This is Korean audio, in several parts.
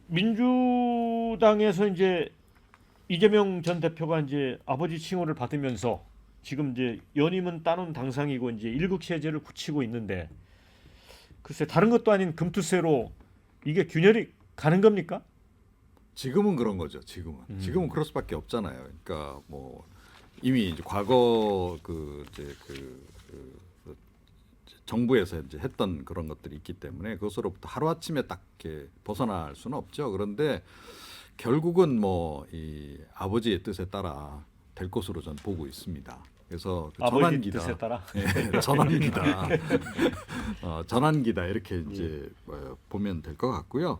민주당에서 이제 이재명 전 대표가 이제 아버지 칭호를 받으면서 지금 이제 연임은 따놓은 당상이고 이제 일국 체제를 굳히고 있는데 글쎄 다른 것도 아닌 금투세로 이게 균열이 가는 겁니까? 지금은 그런 거죠. 지금은 그럴 수밖에 없잖아요. 그러니까 뭐 이미 이제 과거 정부에서 이제 했던 그런 것들이 있기 때문에 그것으로부터 하루 아침에 딱 이렇게 벗어날 수는 없죠. 그런데 결국은 뭐 이 아버지의 뜻에 따라 될 것으로 저는 보고 있습니다. 그래서 그 아버지 전환기다. 뜻에 따라. 예, 전환기다. 전환기다 이렇게 이제 보면 될 것 같고요.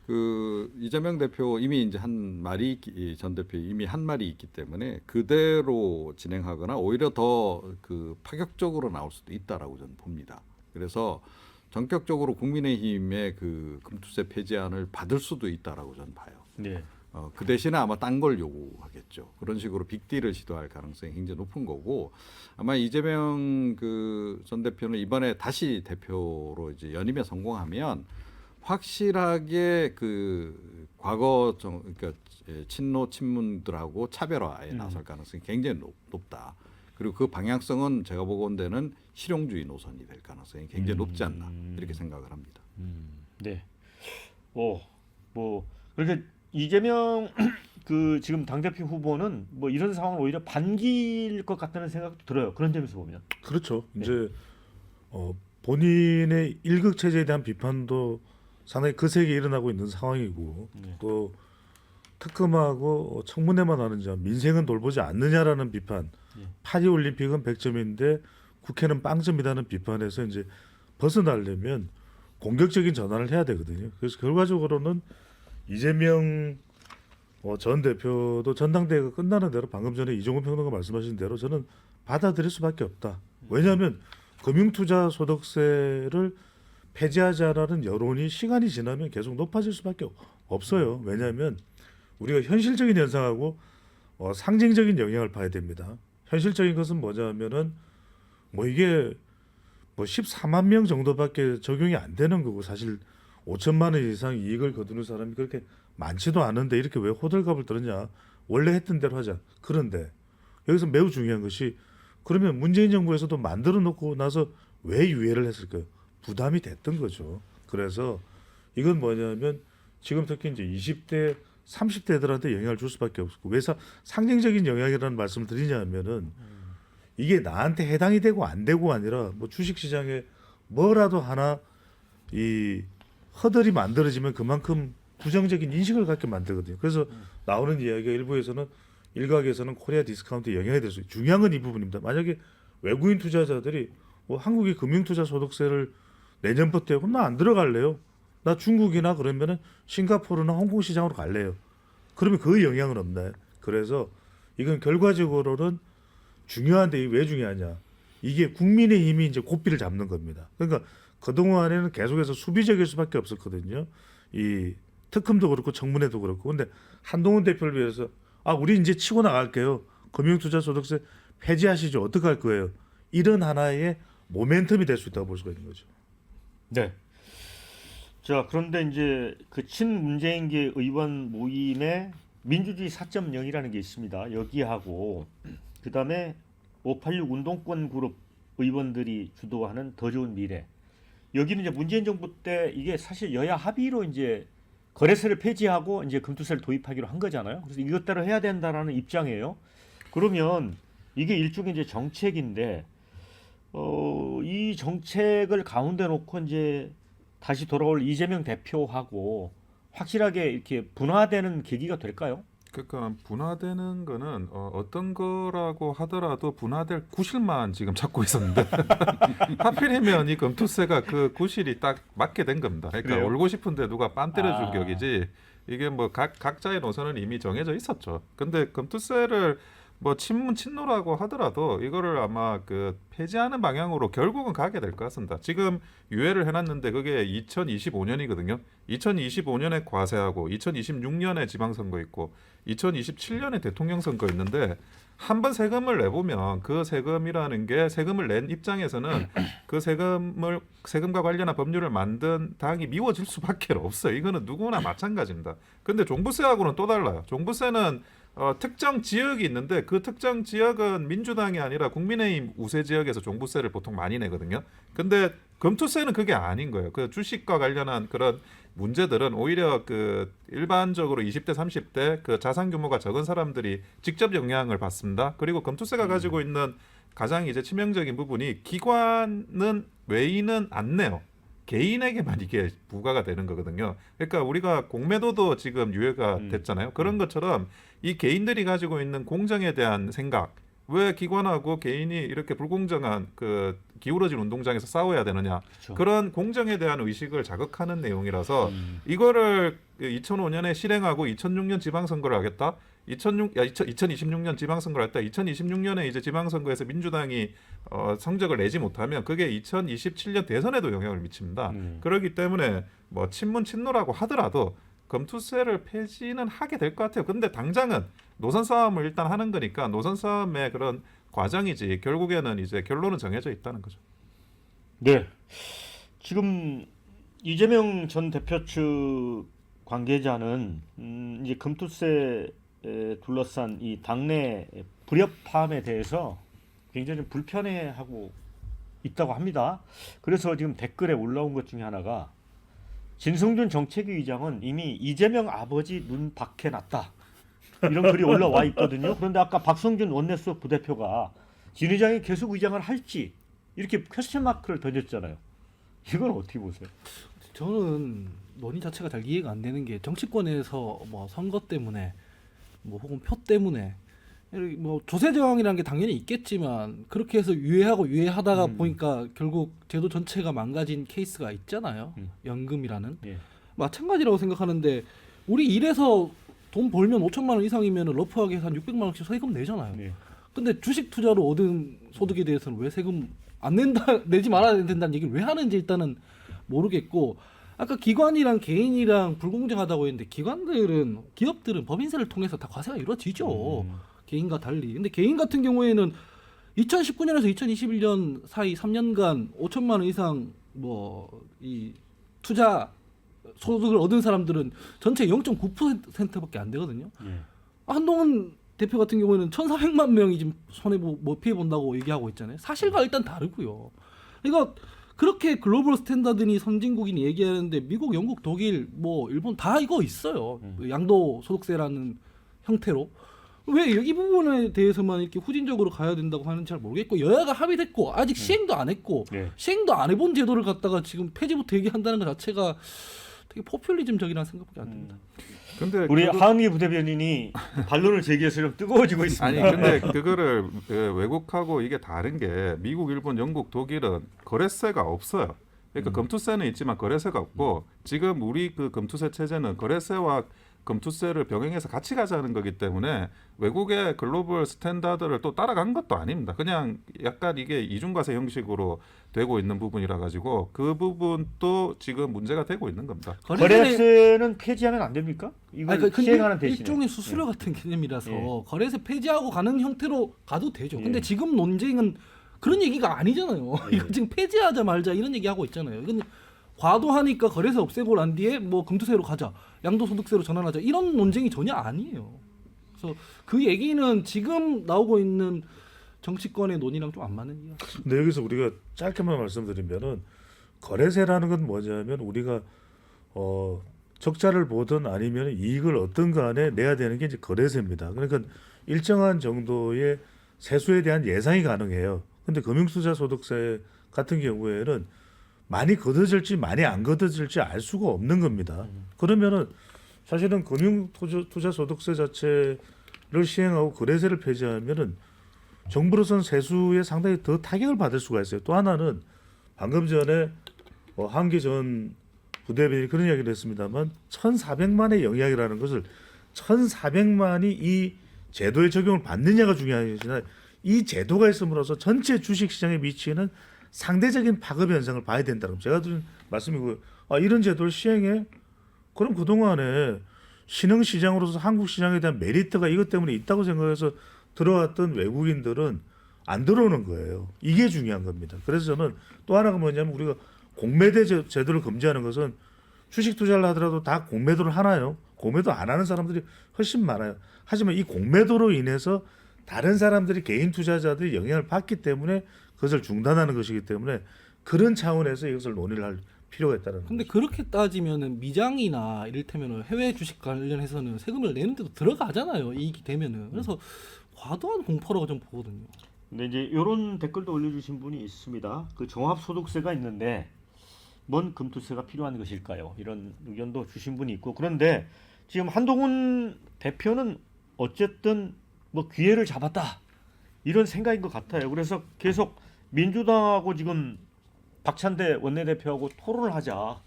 그 이재명 대표 이미 이제 전 대표 이미 한 말이 있기 때문에 그대로 진행하거나 오히려 더 그 파격적으로 나올 수도 있다라고 저는 봅니다. 그래서 전격적으로 국민의힘의 그 금투세 폐지안을 받을 수도 있다라고 저는 봐요. 네. 그 대신에 아마 딴 걸 요구하겠죠. 그런 식으로 빅딜을 시도할 가능성이 굉장히 높은 거고 아마 이재명 그 전 대표는 이번에 다시 대표로 이제 연임에 성공하면 확실하게 그 과거 그러니까 친노 친문들하고 차별화에 나설 가능성이 굉장히 높다. 그리고 그 방향성은 제가 보건대는 실용주의 노선이 될 가능성이 굉장히 높지 않나 이렇게 생각을 합니다. 네. 뭐 그렇게 이재명 그 지금 당대표 후보는 뭐 이런 상황을 오히려 반길 것 같다는 생각도 들어요. 그런 점에서 보면. 그렇죠. 네. 이제 본인의 일극 체제에 대한 비판도 상당히 거세게 일어나고 있는 상황이고 네. 또 특검하고 청문회만 하는 점 민생은 돌보지 않느냐라는 비판 네. 파리 올림픽은 100점인데 국회는 빵점이라는 비판에서 이제 벗어나려면 공격적인 전환을 해야 되거든요. 그래서 결과적으로는 이재명 전 대표도 전당대회가 끝나는 대로 방금 전에 이종훈 평론가 말씀하신 대로 저는 받아들일 수밖에 없다. 왜냐하면 금융투자 소득세를 폐지하자라는 여론이 시간이 지나면 계속 높아질 수밖에 없어요. 왜냐하면 우리가 현실적인 현상하고 상징적인 영향을 봐야 됩니다. 현실적인 것은 뭐냐면은 뭐 이게 뭐 14만 명 정도밖에 적용이 안 되는 거고 사실 5천만 원 이상 이익을 거두는 사람이 그렇게 많지도 않은데 이렇게 왜 호들갑을 떨었냐. 원래 했던 대로 하자. 그런데 여기서 매우 중요한 것이 그러면 문재인 정부에서도 만들어 놓고 나서 왜 유예를 했을까요? 부담이 됐던 거죠. 그래서 이건 뭐냐면 지금 특히 이제 20대, 30대들한테 영향을 줄 수밖에 없고 왜 상징적인 영향이라는 말씀을 드리냐면은 이게 나한테 해당이 되고 안 되고가 아니라 뭐 주식시장에 뭐라도 하나 이 허들이 만들어지면 그만큼 부정적인 인식을 갖게 만들거든요. 그래서 나오는 이야기가 일각에서는 코리아 디스카운트에 영향이 될 수 있어요. 중요한 건 이 부분입니다. 만약에 외국인 투자자들이 뭐 한국이 금융투자 소득세를 내년부터 해. 그럼 나 안 들어갈래요. 나 중국이나 그러면은 싱가포르나 홍콩 시장으로 갈래요. 그러면 그 영향은 없나요? 그래서 이건 결과적으로는 중요한데 이게 왜 중요하냐? 이게 국민의힘이 이제 고삐를 잡는 겁니다. 그러니까 그동안에는 계속해서 수비적일 수밖에 없었거든요. 이 특검도 그렇고 청문회도 그렇고. 근데 한동훈 대표를 위해서 우리 이제 치고 나갈게요. 금융투자소득세 폐지하시죠. 어떻게 할 거예요? 이런 하나의 모멘텀이 될 수 있다고 볼 수가 있는 거죠. 네. 자, 그런데 이제 그 친문재인계 의원 모임에 민주주의 4.0이라는 게 있습니다. 여기하고 그다음에 586 운동권 그룹 의원들이 주도하는 더 좋은 미래. 여기는 이제 문재인 정부 때 이게 사실 여야 합의로 이제 거래세를 폐지하고 이제 금투세를 도입하기로 한 거잖아요. 그래서 이것대로 해야 된다라는 입장이에요. 그러면 이게 일종의 이제 정책인데 이 정책을 가운데 놓고 이제 다시 돌아올 이재명 대표하고 확실하게 이렇게 분화되는 계기가 될까요? 그러니까 분화되는 거는 어떤 거라고 하더라도 분화될 구실만 지금 찾고 있었는데 하필이면 이 금투세가 그 구실이 딱 맞게 된 겁니다. 그러니까 그래요? 올고 싶은데 누가 빰 때려준 격이지 이게 뭐 각자의 노선은 이미 정해져 있었죠. 근데 금투세를 뭐 친노라고 하더라도 이거를 아마 그 폐지하는 방향으로 결국은 가게 될 것 같습니다. 지금 유예를 해놨는데 그게 2025년이거든요. 2025년에 과세하고 2026년에 지방선거 있고 2027년에 대통령 선거 있는데 한 번 세금을 내보면 그 세금이라는 게 세금을 낸 입장에서는 그 세금과 관련한 법률을 만든 당이 미워질 수밖에 없어요. 이거는 누구나 마찬가지입니다. 근데 종부세하고는 또 달라요. 종부세는 특정 지역이 있는데 그 특정 지역은 민주당이 아니라 국민의힘 우세 지역에서 종부세를 보통 많이 내거든요. 근데 금투세는 그게 아닌 거예요. 그 주식과 관련한 그런 문제들은 오히려 그 일반적으로 20대, 30대 그 자산 규모가 적은 사람들이 직접 영향을 받습니다. 그리고 금투세가 가지고 있는 가장 이제 치명적인 부분이 기관은 외인은 안 내요. 개인에게만 이게 부과가 되는 거거든요. 그러니까 우리가 공매도도 지금 유예가 됐잖아요. 그런 것처럼 이 개인들이 가지고 있는 공정에 대한 생각, 왜 기관하고 개인이 이렇게 불공정한 그 기울어진 운동장에서 싸워야 되느냐, 그렇죠. 그런 공정에 대한 의식을 자극하는 내용이라서 이거를 2005년에 실행하고 2006년 지방선거를 하겠다. 2026년 지방선거를 했다. 2026년에 이제 지방선거에서 민주당이 성적을 내지 못하면 그게 2027년 대선에도 영향을 미칩니다. 그렇기 때문에 뭐 친노라고 하더라도 금투세를 폐지는 하게 될 것 같아요. 근데 당장은 노선 싸움을 일단 하는 거니까 노선 싸움의 그런 과정이지 결국에는 이제 결론은 정해져 있다는 거죠. 네. 지금 이재명 전 대표 측 관계자는 이제 금투세 둘러싼 이 당내 불협화음에 대해서 굉장히 좀 불편해하고 있다고 합니다. 그래서 지금 댓글에 올라온 것 중에 하나가 진성준 정책위 의장은 이미 이재명 아버지 눈 밖에 났다. 이런 글이 올라와 있거든요. 그런데 아까 박성준 원내수석 부대표가 진 의장이 계속 의장을 할지 이렇게 퀘스천 마크를 던졌잖아요. 이건 어떻게 보세요? 저는 논의 자체가 잘 이해가 안 되는 게 정치권에서 뭐 선거 때문에 뭐 혹은 표 때문에 이렇게 뭐 조세 저항이라는 게 당연히 있겠지만 그렇게 해서 유예하다가 보니까 결국 제도 전체가 망가진 케이스가 있잖아요. 연금이라는 예. 마찬가지라고 생각하는데 우리 일해서 돈 벌면 5천만 원 이상이면 러프하게 해서 한 600만 원씩 세금 내잖아요. 네. 근데 주식 투자로 얻은 소득에 대해서는 왜 세금 안 낸다 내지 말아야 된다는 얘기를 왜 하는지 일단은 모르겠고 아까 기관이랑 개인이랑 불공정하다고 했는데 기업들은 법인세를 통해서 다 과세가 이루어지죠. 개인과 달리. 근데 개인 같은 경우에는 2019년에서 2021년 사이 3년간 5천만 원 이상 뭐 이 투자 소득을 얻은 사람들은 전체 0.9%밖에 안 되거든요. 예. 한동훈 대표 같은 경우에는 1,400만 명이 지금 손해 뭐 피해 본다고 얘기하고 있잖아요. 사실과 일단 다르고요. 그러니까 그렇게 글로벌 스탠다드니 선진국이니 얘기하는데 미국, 영국, 독일, 뭐 일본 다 이거 있어요. 양도 소득세라는 형태로. 왜 이 부분에 대해서만 이렇게 후진적으로 가야 된다고 하는지 잘 모르겠고 여야가 합의됐고 아직 시행도 안 했고 네. 시행도 안 해본 제도를 갖다가 지금 폐지부터 얘기한다는 것 자체가 되게 포퓰리즘적이라는 생각밖에 안 듭니다. 근데 우리 하은기 부대변인이 반론을 제기해서 좀 뜨거워지고 아니 있습니다. 근데 그거를 외국하고 이게 다른 게 미국, 일본, 영국, 독일은 거래세가 없어요. 그러니까 금투세는 있지만 거래세가 없고 지금 우리 그 금투세 체제는 거래세와 금투세를 병행해서 같이 가자는 거기 때문에 외국의 글로벌 스탠다드를 또 따라간 것도 아닙니다. 그냥 약간 이게 이중과세 형식으로 되고 있는 부분이라 가지고 그 부분도 지금 문제가 되고 있는 겁니다. 거래세는 폐지하면 안 됩니까? 이걸 근데 시행하는 대신에. 일종의 수수료 같은 개념이라서 예. 거래세 폐지하고 가는 형태로 가도 되죠. 예. 근데 지금 논쟁은 그런 얘기가 아니잖아요. 이거 지금 폐지하자 말자 이런 얘기 하고 있잖아요. 이건 과도하니까 거래세 없애고 난 뒤에 뭐 금투세로 가자, 양도소득세로 전환하자 이런 논쟁이 전혀 아니에요. 그래서 그 얘기는 지금 나오고 있는 정치권의 논의랑 좀 안 맞는 이야. 근데 여기서 우리가 짧게만 말씀드리면은 거래세라는 건 뭐냐면 우리가 적자를 보든 아니면 이익을 얻든 간에 내야 되는 게 이제 거래세입니다. 그러니까 일정한 정도의 세수에 대한 예상이 가능해요. 근데 금융투자소득세 같은 경우에는 많이 걷어질지 많이 안 걷어질지 알 수가 없는 겁니다. 그러면은 사실은 금융투자소득세 자체를 시행하고 거래세를 폐지하면은 정부로서는 세수에 상당히 더 타격을 받을 수가 있어요. 또 하나는 방금 전에 한기 전 부대변인이 그런 이야기를 했습니다만 1,400만의 영향이라는 것을 1,400만이 이 제도의 적용을 받느냐가 중요하지만 이 제도가 있음으로써 전체 주식시장에 미치는 상대적인 파급 현상을 봐야 된다는 제가 드린 말씀이고요. 이런 제도를 시행해 그럼 그동안에 신흥시장으로서 한국 시장에 대한 메리트가 이것 때문에 있다고 생각해서 들어왔던 외국인들은 안 들어오는 거예요. 이게 중요한 겁니다. 그래서 저는 또 하나가 뭐냐면 우리가 공매도 제도를 금지하는 것은 주식 투자를 하더라도 다 공매도를 하나요? 공매도 안 하는 사람들이 훨씬 많아요. 하지만 이 공매도로 인해서 다른 사람들이 개인 투자자들이 영향을 받기 때문에 그것을 중단하는 것이기 때문에 그런 차원에서 이것을 논의를 할 필요가 있다는 거죠. 근데 그렇게 따지면은 미장이나 이를테면은 해외 주식 관련해서는 세금을 내는 데도 들어가잖아요. 이익이 되면은. 그래서 과도한 공포라고 좀 보거든요. 근데 이제 이런 댓글도 올려주신 분이 있습니다. 그 종합소득세가 있는데 뭔 금투세가 필요한 것일까요? 이런 의견도 주신 분이 있고 그런데 지금 한동훈 대표는 어쨌든 뭐 기회를 잡았다 이런 생각인 것 같아요. 그래서 계속 민주당하고 지금 박찬대 원내대표하고 토론을 하자.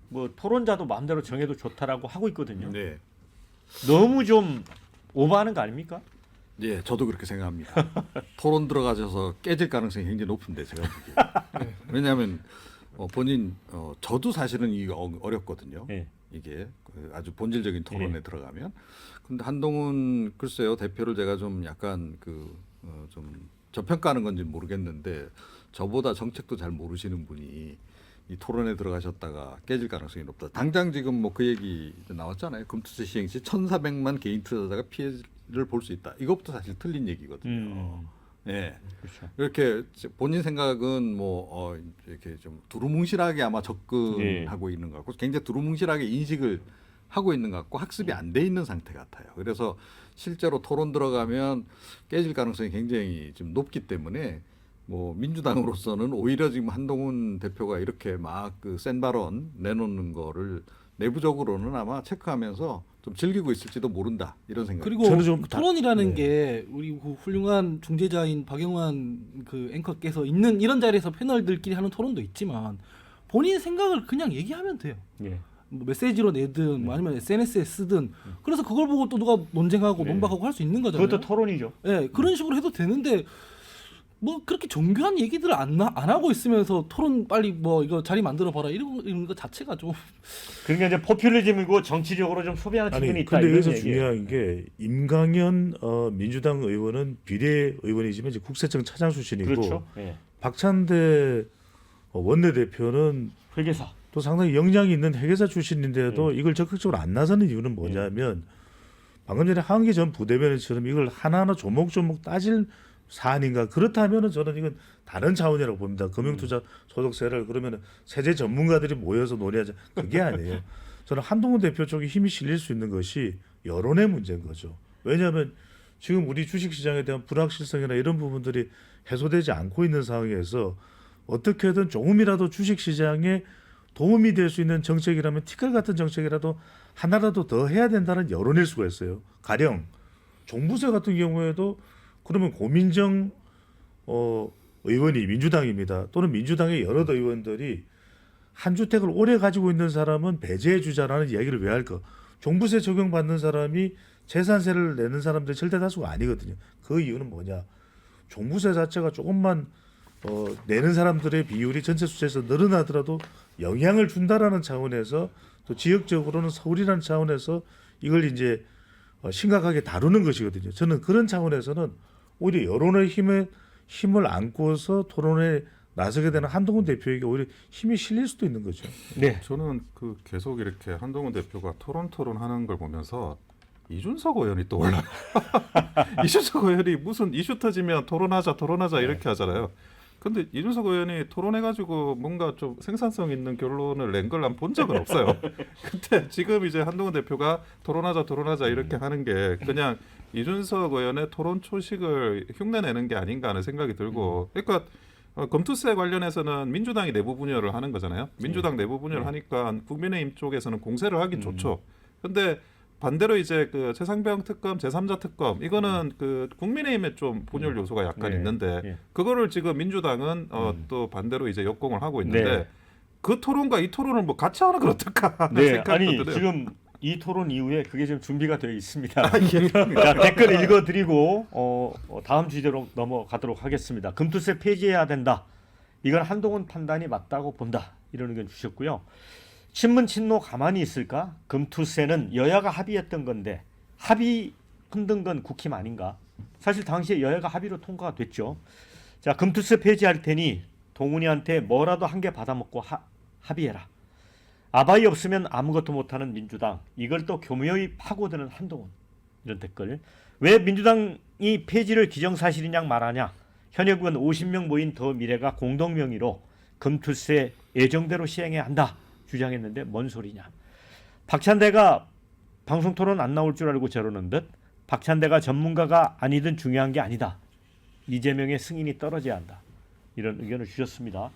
뭐 토론자도 마음대로 정해도 좋다라고 하고 있거든요. 네. 너무 좀 오버하는 거 아닙니까? 예, 저도 그렇게 생각합니다. 토론 들어가셔서 깨질 가능성이 굉장히 높은데 제가 보기에. 왜냐하면 본인 저도 사실은 이게 어렵거든요. 네. 이게 아주 본질적인 토론에 들어가면. 근데 한동훈 글쎄요 대표를 제가 좀 약간 좀 저평가하는 건지 모르겠는데 저보다 정책도 잘 모르시는 분이 이 토론에 들어가셨다가 깨질 가능성이 높다. 당장 지금 뭐 그 얘기 나왔잖아요. 금투세 시행 시 1,400만 개인 투자자가 피해를 볼 수 있다. 이것부터 사실 틀린 얘기거든요. 예. 그렇죠. 이렇게 본인 생각은 뭐 이렇게 좀 두루뭉실하게 아마 접근하고 있는 것 같고 굉장히 두루뭉실하게 인식을 하고 있는 것 같고 학습이 안 돼 있는 상태 같아요. 그래서 실제로 토론 들어가면 깨질 가능성이 굉장히 좀 높기 때문에 뭐 민주당으로서는 오히려 지금 한동훈 대표가 이렇게 막 그 센 발언 내놓는 거를 내부적으로는 아마 체크하면서 좀 즐기고 있을지도 모른다 이런 생각. 그리고 저는 좀 토론이라는 게 우리 그 훌륭한 중재자인 박영환 그 앵커께서 있는 이런 자리에서 패널들끼리 하는 토론도 있지만 본인 생각을 그냥 얘기하면 돼요. 예. 뭐 메시지로 내든 뭐 아니면 SNS에 쓰든 그래서 그걸 보고 또 누가 논쟁하고 논박하고 할 수 있는 거잖아요. 그것도 토론이죠. 예, 그런 식으로 해도 되는데 뭐 그렇게 정교한 얘기들을 안 하고 있으면서 토론 빨리 뭐 이거 자리 만들어 봐라 이런 거 자체가 좀 그러니까 이제 포퓰리즘이고 정치적으로 좀 소비하는 측면이 아니 있다. 근데 이런 여기서 얘기예요. 중요한 게 임강현 민주당 의원은 비례 의원이지만 이제 국세청 차장 출신이고 그렇죠. 예. 박찬대 원내대표는 회계사. 또 상당히 역량이 있는 회계사 출신인데도 이걸 적극적으로 안 나서는 이유는 뭐냐면 방금 전에 하은기 전 부대변인처럼 이걸 하나하나 조목조목 따질 사안인가 그렇다면은 저는 이건 다른 차원이라고 봅니다. 금융투자 소득세를 그러면은 세제 전문가들이 모여서 논의하자 그게 아니에요. 저는 한동훈 대표 쪽에 힘이 실릴 수 있는 것이 여론의 문제인 거죠. 왜냐하면 지금 우리 주식시장에 대한 불확실성이나 이런 부분들이 해소되지 않고 있는 상황에서 어떻게든 조금이라도 주식시장에 도움이 될 수 있는 정책이라면 티끌 같은 정책이라도 하나라도 더 해야 된다는 여론일 수가 있어요. 가령 종부세 같은 경우에도 그러면 고민정 의원이 민주당입니다. 또는 민주당의 여러 의원들이 한 주택을 오래 가지고 있는 사람은 배제해 주자라는 이야기를 왜 할까? 종부세 적용받는 사람이 재산세를 내는 사람들이 절대 다수가 아니거든요. 그 이유는 뭐냐? 종부세 자체가 조금만 내는 사람들의 비율이 전체 수치에서 늘어나더라도 영향을 준다라는 차원에서 또 지역적으로는 서울이라는 차원에서 이걸 이제 심각하게 다루는 것이거든요. 저는 그런 차원에서는 오히려 여론의 힘을 안고서 토론에 나서게 되는 한동훈 대표에게 오히려 힘이 실릴 수도 있는 거죠. 네. 저는 계속 이렇게 한동훈 대표가 토론하는 걸 보면서 이준석 의원이 또 올라요. 이준석 의원이 무슨 이슈 터지면 토론하자 이렇게 하잖아요. 근데 이준석 의원이 토론해가지고 뭔가 좀 생산성 있는 결론을 낸 걸 본 적은 없어요. 근데 지금 이제 한동훈 대표가 토론하자 이렇게 하는 게 그냥 이준석 의원의 토론 초식을 흉내내는 게 아닌가 하는 생각이 들고, 그러니까 검투세 관련해서는 민주당이 내부 분열을 하는 거잖아요. 민주당 내부 분열을 하니까 국민의힘 쪽에서는 공세를 하긴 좋죠. 근데 반대로 이제 그 최상병 특검, 제3자 특검 이거는 그 국민의힘에 좀 분열 요소가 약간 있는데 그거를 지금 민주당은 또 반대로 이제 역공을 하고 있는데 그 토론과 이 토론을 뭐 같이 하는 건 어떨까 하는 네. 생각도 아니 들어요. 지금 이 토론 이후에 그게 좀 준비가 되어 있습니다. 자, 댓글 읽어드리고 다음 주제로 넘어가도록 하겠습니다. 금투세 폐지해야 된다. 이건 한동훈 판단이 맞다고 본다. 이런 의견 주셨고요. 친문 친노 가만히 있을까? 금투세는 여야가 합의했던 건데 합의 흔든 건 국힘 아닌가? 사실 당시에 여야가 합의로 통과가 됐죠. 자, 금투세 폐지할 테니 동훈이한테 뭐라도 한 개 받아먹고 합의해라. 아바이 없으면 아무것도 못하는 민주당. 이걸 또 교묘히 파고드는 한동훈. 이런 댓글. 왜 민주당이 폐지를 기정사실이냐 말하냐. 현역 의원 50명 모인 더 미래가 공동명의로 금투세 예정대로 시행해야 한다. 주장했는데 뭔 소리냐. 박찬대가 방송토론 안 나올 줄 알고 저러는 듯. 박찬대가 전문가가 아니든 중요한 게 아니다. 이재명의 승인이 떨어져야 한다. 이런 의견을 주셨습니다.